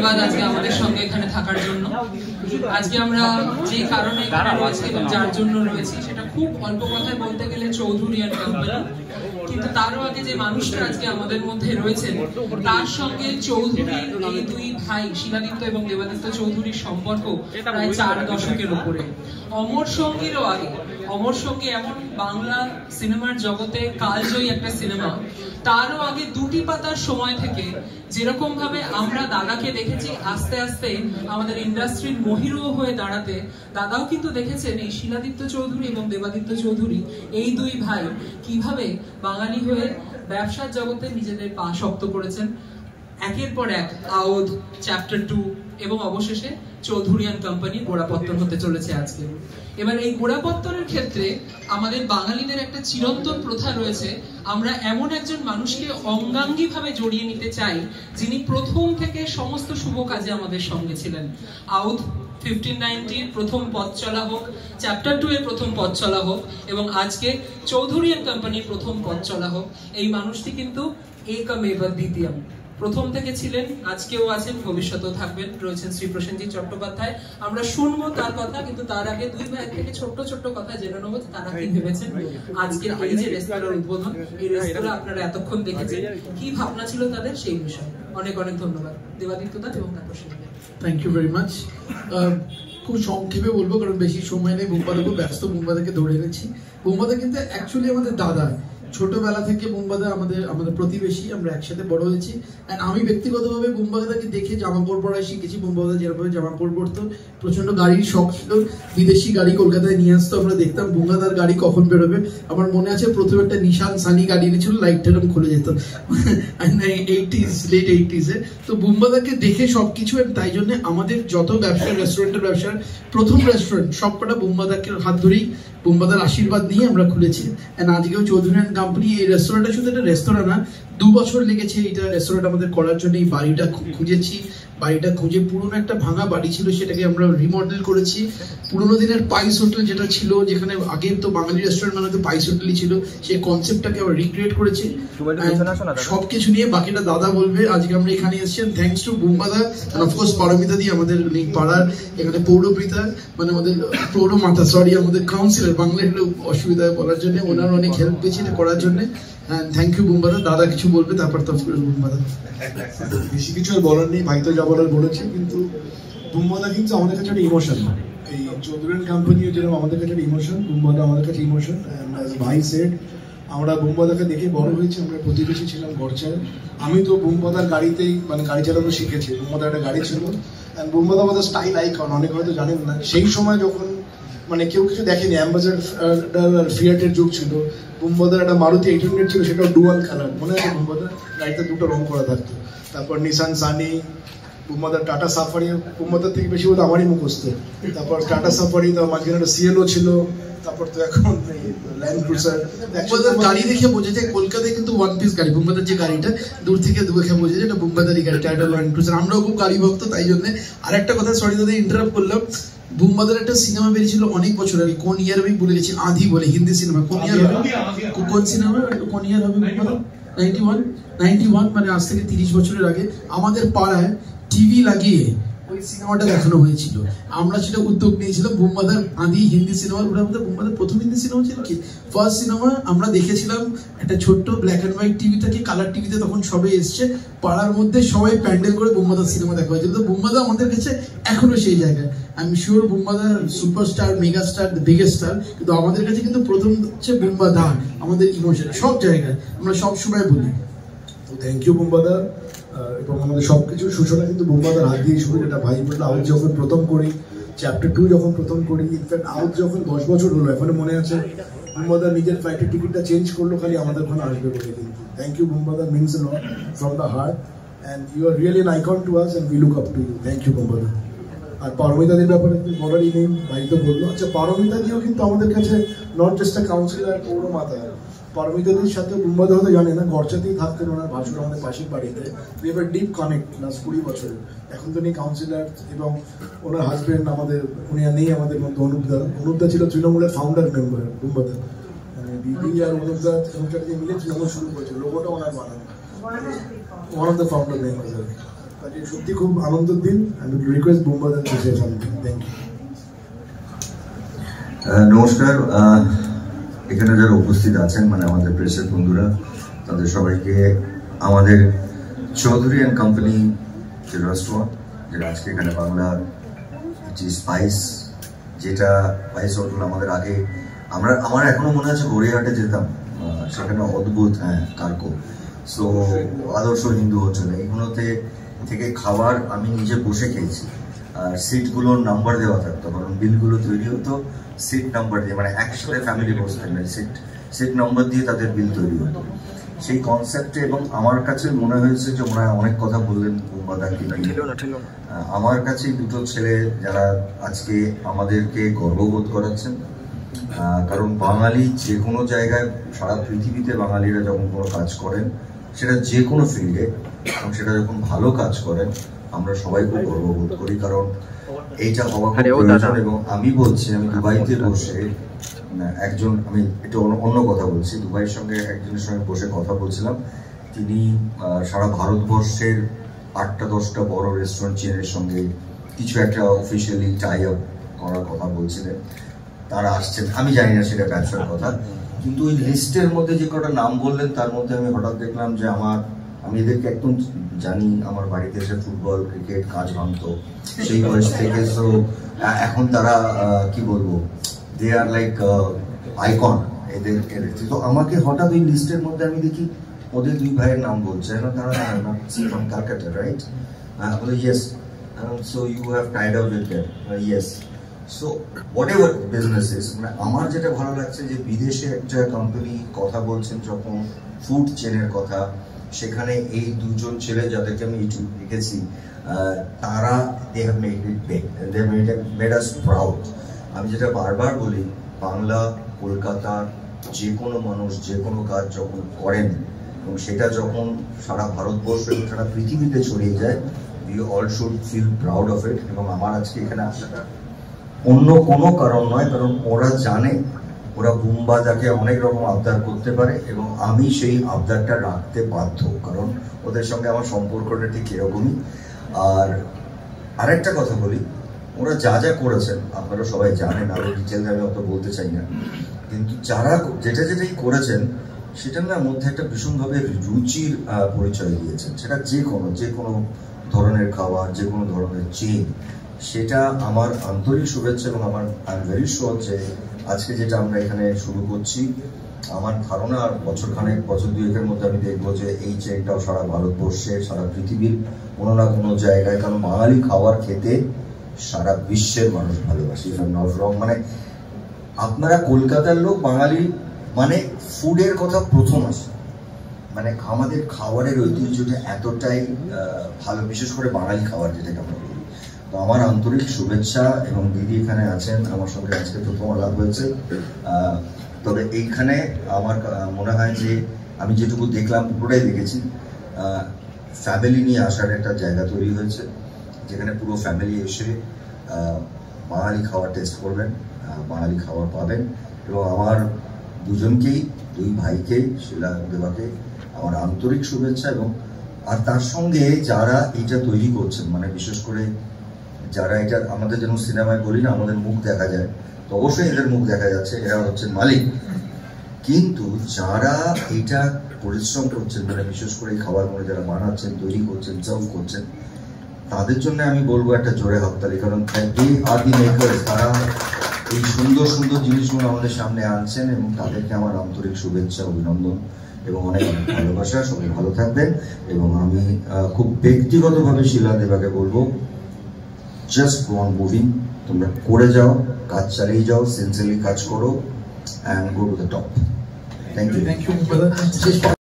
ধন্যবাদ আজকে আমাদের সঙ্গে এখানে থাকার জন্য। আজকে আমরা যে কারণে এখানে রয়েছি এবং যার জন্য রয়েছি সেটা খুব অল্প কথায় বলতে গেলে চৌধুরী অ্যান্ড কোম্পানি, কিন্তু তারও আগে যে মানুষটা আজকে আমাদের মধ্যে রয়েছেন তার সঙ্গে চৌধুরীর এই দুই ভাই শিলাদিত্য এবং দেবাদিত্য চৌধুরীর সম্পর্ক প্রায় 4 দশকের উপরে। অমর সঙ্গীরও আগে, অমর সঙ্গী এমন বাংলা সিনেমার জগতে কালজয়ী একটা সিনেমা, তারও আগে দুটি পাতার সময় থেকে যেরকম ভাবে আমরা দাদাকে দেখেছি আস্তে আস্তে আমাদের ইন্ডাস্ট্রির মহিরু হয়ে দাঁড়াতে, দাদাও কিন্তু দেখেছেন এই শিলাদিত্য চৌধুরী এবং দেবাদিত্য চৌধুরী এই দুই ভাই কিভাবে বাঙালি হয়ে ব্যবসার জগতে নিজেদের পা শক্ত করেছেন। একের পর এক আওধ, চ্যাপ্টার 2 এবং অবশেষে চৌধুরী অ্যান্ড কোম্পানি গোড়াপত্তন হতে চলেছে আজকে। এবার এই গোড়াপত্তনের ক্ষেত্রে আমাদের বাঙালিদের একটা চিরন্তন প্রথা রয়েছে, আমরা এমন একজন মানুষকে অঙ্গাঙ্গী ভাবে জড়িয়ে নিতে চাই যিনি প্রথম থেকে সমস্ত শুভ কাজে আমাদের সঙ্গে ছিলেন। আউট 1590 প্রথম পথ চলা হোক, চ্যাপ্টার 2 এর প্রথম পথ চলা হোক এবং আজকে চৌধুরী অ্যান্ড কোম্পানির প্রথম পথ চলা হোক, এই মানুষটি কিন্তু একমেব দ্বিতীয়ম, প্রথম থেকে ছিলেন, আজকেও আছেন, ভবিষ্যতেও থাকবেন। রয়েছেন শ্রী প্রসেনজিৎ চট্টোপাধ্যায়। আমরা শুনবো তার কথা, কিন্তু তার আগে দুই ভাই থেকে ছোট্ট ছোট্ট কথা জেনে নেবো তারা কি ভেবেছেন আজকের এই যে রেস্তোরাঁর উদ্বোধন, এই রেস্তোরাঁ আপনারা এতক্ষণ দেখেছেন, কি ভাবনা ছিল তাদের সেই বিষয়ে। অনেক অনেক ধন্যবাদ দেবাদিত্য দা এবং তারপর Prosenjit. Thank you very much. খুব সংক্ষেপে বলবো কারণ বেশি সময় নেই, বুম্বাদা খুব ব্যস্ত, বুম্বাদাকে ধরে এনেছি। বুম্বাদা কিন্তু অ্যাকচুয়ালি আমাদের দাদা, ছোটবেলা থেকে বুম্বাদা আমাদের প্রতিবেশী, আমরা একসাথে বড় হয়েছি। অ্যান্ড আমি ব্যক্তিগতভাবে বুম্বাদাকে দেখে জামা কাপড় পরাই শিখেছি। বুম্বাদা যেভাবে জামা কাপড় পরতো, প্রচন্ড গাড়ির শখ ছিল, বিদেশি গাড়ি কলকাতায় নিয়ে আসতো, আমরা দেখতাম বুম্বাদার গাড়ি কখন বেরোবে। আমার মনে আছে প্রথমে একটা নিশান সানি গাড়ি এনেছিল, লাইটটা এরকম খুলে যেত, 80s, লেট 80s এ। তো বুম্বাদাকে দেখে সবকিছু, তাই জন্য আমাদের যত ব্যবসা, রেস্টুরেন্টের ব্যবসার প্রথম রেস্টুরেন্ট সবকটা বুম্বাদাকে হাত ধরেই, বুম্বাদার আশীর্বাদ নিয়ে আমরা খুলেছি। অ্যান্ড আজকেও চৌধুরী অ্যান্ড কোম্পানি, এই রেস্তোরাঁটা শুধু একটা রেস্তোরাঁ না, 2 বছর লেগেছে এটা রেস্তোরাঁটা আমাদের করার জন্য। এই বাড়িটা খুঁজেছি, বাড়িটা খুঁজে পুরোনো একটা ভাঙা বাড়ি ছিল, সেটাকে আমরা রিমডেল করেছি। পুরোনো দিনের পাইস হোটেল যেটা ছিল, যেখানে আগে তো বাঙালি রেস্টুরেন্ট মানে তো পাইস হোটেলই ছিল, সেই কনসেপ্টটাকে আবার রিক্রিয়েট করেছি। সবকিছু নিয়ে বাকিটা দাদা বলবে। আজকে আমরা এখানে এসেছেন থ্যাংকস টু বুম্বাদা এন্ড অফকোর্স পারমিতা দি, আমাদের পাড়ার এখানে পৌরপিতা, মানে আমাদের পৌরমাতা, সরি আমাদের কাউন্সিলর, বাংলায় অসুবিধা বলার জন্য, ওনার অনেক হেল্প পেয়েছি এটা করার জন্য। থ্যাংক ইউ বুম্বাদা। দাদা কিছু বলবে, তারপর তো বুম্বাদা। বেশি কিছু আর বলার নেই, ভাই তো যা বলার বলেছে, কিন্তু বুম্বাদা কিন্তু আমাদের কাছে একটা ইমোশন। এই চৌধুরী অ্যান্ড কোম্পানিও যেরকম আমাদের কাছে একটা ইমোশন, বুম্বাদা আমাদের কাছে ইমোশন। ভাই সেড, আমরা বুম্বাদাকে দেখে বড় হয়েছি, আমরা প্রতিবেশী ছিলাম গড়চায়। আমি তো বুম্বাদার গাড়িতেই মানে গাড়ি চালানো শিখেছি। বুম্বাদার একটা গাড়ি ছিল, অ্যান্ড বুম্বাদা আমাদের স্টাইল আইকন, অনেক হয়তো জানেন না। সেই সময় যখন মানে কেউ কিছু দেখেনি, অ্যাম্বাসেডার আর ফিয়াটের যুগ ছিল, বুম্বাদার একটা মারুতি 800 ছিল, সেটাও ডুয়াল কালার, মনে আছে বুম্বাদার গাড়িতে 2টো রং করা থাকতো। তারপর নিসান সানি, বুম্বাদার টাটা সাফারি, বুম্বাদার থেকে বেশি বলতে আমারই মুখস্থ। তারপর টাটা সাফারি, তার মাঝখানে একটা সিএলও ছিল, তারপর তো এখন ল্যান্ড ক্রুজার। গাড়ি দেখে বোঝা যায় কলকাতায় কিন্তু 1 পিস গাড়ি, বুম্বাদার যে গাড়িটা দূর থেকে দেখে বোঝা যায় এটা বুম্বাদারই গাড়ি, টাটা ল্যান্ড ক্রুজার। আমরাও খুব গাড়ি ভক্ত, তাই জন্য। আরেকটা কথা, সরি দাদা ইন্টারাপ্ট করলাম, বুম্বাদার একটা সিনেমা বেরিয়েছিল অনেক বছর আগে, কোন ইয়ার আমি ভুলে গেছি, আধি বলে হিন্দি সিনেমা। কোন ইয়ার হবে, কোন সিনেমা, কোন ইয়ার হবে বুম্বাদার? 91, মানে আজ থেকে 30 বছরের আগে আমাদের পাড়ায় টিভি লাগিয়ে ওই সিনেমাটা দেখানো হয়েছিল। আমরা সেটা উদ্যোগ নিয়েছিলাম, বুম্বাদার আদি হিন্দি সিনেমা। ওটা আমাদের বুম্বাদার প্রথম হিন্দি সিনেমা ছিল কি ফার্স্ট সিনেমা, আমরা দেখেছিলাম একটা ছোট্ট ব্ল্যাক অ্যান্ড হোয়াইট টিভি থেকে, কালার টিভিতে তখন সবে এসছে, পাড়ার মধ্যে সবাই প্যান্ডেল করে বুম্বাদার সিনেমা দেখা হয়েছিল। তো বুম্বাদা আমাদের কাছে এখনো সেই জায়গায়, আই এম শিওর বুম্বাদা superstar, megastar, the biggest star, কিন্তু আমাদের কাছে কিন্তু প্রথম হচ্ছে বুম্বাদা, আমাদের ইমোশন সব জায়গায়, আমরা সব সময় বলি। তো থ্যাংক ইউ বুম্বাদা। এবং আমাদের সবকিছুর সূচনা কিন্তু বুম্বাদার হাত দিয়ে শুরু, যেটা ভাই বললো। আউট যখন প্রথম করি, চ্যাপ্টার 2 যখন প্রথম করি, ইনফ্যাক্ট আউট যখন 10 বছর হলো, এখনো মনে আছে বুম্বাদা নিজের ফ্লাইটের টিকিটটা চেঞ্জ করলো খালি আমাদের ওখানে আসবে বলে। কিন্তু থ্যাংক ইউ বুম্বাদা, means a lot from the heart, and you are really an icon to us and we look up to you. Thank you বুম্বাদা। আর পারমিতাদের ব্যাপারে বলারই নেই, ভাই তো বললো। আচ্ছা, পারমিতাদিও কিন্তু আমাদের কাছে নট জাস্ট আ কাউন্সিলর, পৌরমাতা। পারমিতাদির সাথে বুম্বাদা হয়তো জানে না, গড়চাতেই থাকতেন ওনার ভাসুর, আমাদের পাশের বাড়িতে। We have a deep connect last 20 বছরের। এখন তো নেই কাউন্সিলর, এবং ওনার হাজবেন্ড আমাদের, উনি নেই আমাদের মধ্যে, অনুপদা ছিল তৃণমূলের ফাউন্ডার মেম্বার বুম্বাদা, মানে দিদি আর অনুপদা মিলে তৃণমূল শুরু করেছিল, লোগোটা ওনার বানানো, one of the founder member. সত্যি খুব আনন্দের দিন। আমি রিকোয়েস্ট বুম্বাদা to say something. Thank you. নমস্কার, এখানে যারা উপস্থিত আছেন মানে আমাদের প্রেসের বন্ধুরা, তাদের সবাইকে আমাদের চৌধুরী অ্যান্ড কোম্পানি যে রেস্টুরেন্ট, যেটা আজকে এখানে বাংলার যে স্পাইস, যেটা স্পাইস হোটেল আমাদের আগে আমার এখনো মনে আছে গড়িয়াহাটে যেতাম, সেখানে অদ্ভুত, কার্কো, সো আদর্শ হিন্দু হোটেল, এইগুলোতে থেকে খাবার আমি নিজে বসে খেয়েছি। আর সিটগুলোর নাম্বার দেওয়া থাকতো, কারণ বিলগুলো তৈরি হতো সিট নাম্বার দিয়ে, মানে একসাথে ফ্যামিলি বসতেন না, সিট নাম্বার দিয়ে তাদের বিল তৈরি হতো। সেই কনসেপ্টে এবং আমার কাছে মনে হয়েছে যে ওনারা অনেক কথা বললেন বুম্বাদাকে নিয়ে। আমার কাছে দুটো ছেলে যারা আজকে আমাদেরকে গর্ববোধ করাচ্ছেন, কারণ বাঙালি যে কোনো জায়গায়, সারা পৃথিবীতে বাঙালিরা যখন কোনো কাজ করেন, সেটা যে কোনো ফিল্ডে, এবং সেটা যখন ভালো কাজ করেন, আমরা সবাই খুব গর্ববোধ করি, কারণ এইটা হওয়া খুব প্রয়োজন। এবং আমি বলছি, আমি দুবাইতে বসে একজন, আমি একটু অন্য কথা বলছি, দুবাইয়ের সঙ্গে একজনের সঙ্গে বসে কথা বলছিলাম, তিনি সারা ভারতবর্ষের 8-10টা বড় রেস্টুরেন্ট চেনের সঙ্গে কিছু একটা অফিসিয়ালি টাই আপ করার কথা বলছিলেন। তারা আসছেন, আমি জানি না সেটা ব্যবসার কথা, কিন্তু ওই লিস্টের মধ্যে যে কটা নাম বললেন, তার মধ্যে আমি হঠাৎ দেখলাম যে আমি এদেরকে একদম জানি, আমার বাড়িতে এসে ফুটবল, ক্রিকেট কাজ ভাঙতো সেই বয়স থেকে। তো এখন তারা কি বলবো, দে আর লাইক আইকন এদের। তো আমাকে হঠাৎ ওই লিস্টের মধ্যে আমি দেখি ওদের দুই ভাইয়ের নাম বলছে, তারা from Calcutta, right? Yes, so you have tied up with that, yes. So whatever business is, মানে আমার যেটা ভালো লাগছে যে বিদেশে একটা কোম্পানি কথা বলছেন যখন ফুড চেনের কথা, সেখানে এই দুজন ছেলে যাদেরকে আমি ইউটিউব দেখেছি, তারা they have made it big, they have made us proud. আমি যেটা বারবার বলি, বাংলা, কলকাতার যে কোনো মানুষ যে কোনো কাজ যখন করেন এবং সেটা যখন সারা ভারতবর্ষ এবং সারা পৃথিবীতে ছড়িয়ে যায়, we all should feel proud of it. এবং আমার আজকে এখানে আসাটা অন্য কোনো কারণ নয়, কারণ ওরা জানে ওরা বুম্বাদাকে অনেক রকম আবদার করতে পারে এবং আমি সেই আবদারটা রাখতে বাধ্য, কারণ ওদের সঙ্গে আমার সম্পর্কটা ঠিক এরকমই। আর আরেকটা কথা বলি, ওরা যা যা করেছেন আপনারা সবাই জানেন, আরো ডিটেলস আমি অত বলতে চাই না, কিন্তু যারা যেটাই করেছেন সেটার মধ্যে একটা ভীষণভাবে রুচির পরিচয় দিয়েছেন। সেটা যে কোনো ধরনের খাবার, যে কোনো ধরনের চেন, সেটা আমার আন্তরিক শুভেচ্ছা। এবং আই এম ভেরি শিওর যে আজকে যেটা আমরা এখানে শুরু করছি, আমার ধারণা বছর দুয়েকের মধ্যে আমি দেখবো যে এই চেনটাও সারা ভারতবর্ষে, সারা পৃথিবীর কোনো না কোনো জায়গায়, কারণ বাঙালি খাবার খেতে সারা বিশ্বের মানুষ ভালোবাসে। মানে আপনারা কলকাতার লোক, বাঙালি মানে ফুডের কথা প্রথম আসে, মানে আমাদের খাবারের ঐতিহ্যটা এতটাই ভালো, বিশেষ করে বাঙালি খাবার যেটাকে আমরা বলি। তো আমার আন্তরিক শুভেচ্ছা। এবং দিদি এখানে আছেন, আমার সঙ্গে আজকে প্রথম আলাপ হয়েছে। তবে এইখানে আমার মনে হয় যে আমি যেটুকু দেখলাম, পুরোটাই দেখেছি, ফ্যামিলি নিয়ে আসার একটা জায়গা তৈরি হয়েছে, যেখানে পুরো ফ্যামিলি এসে বাঙালি খাবার টেস্ট করবেন, বাঙালি খাবার পাবেন। এবং আমার দুজনকেই, দুই ভাইকে, শিলা দেবাকে আমার আন্তরিক শুভেচ্ছা। এবং আর তার সঙ্গে যারা এটা তৈরি করছেন, মানে বিশেষ করে যারা এটা, আমাদের যেন সিনেমায় বলি না আমাদের মুখ দেখা যায়, তো অবশ্যই এদের মুখ দেখা যাচ্ছে, এরা হচ্ছেন মালিক, কিন্তু যারা এটা পরিশ্রম করছেন, মানে বিশেষ করে এই খাবারগুলো যারা বানাচ্ছেন, তৈরি করছেন, সার্ভ করছেন, তাদের জন্য আমি বলবো একটা জোরে হাততালি, কারণ তারা এই সুন্দর সুন্দর জিনিসগুলো আমাদের সামনে আনছেন এবং তাদেরকে আমার আন্তরিক শুভেচ্ছা, অভিনন্দন এবং অনেক অনেক ভালোবাসা। সবাই ভালো থাকবেন। এবং আমি খুব ব্যক্তিগতভাবে শিলা দেবাকে বলবো, জাস্ট গো অন মুভিং, তোমরা করে যাও, কাজ চালিয়ে যাও, সিনসিয়ারলি কাজ করো, and go to the top. Thank you.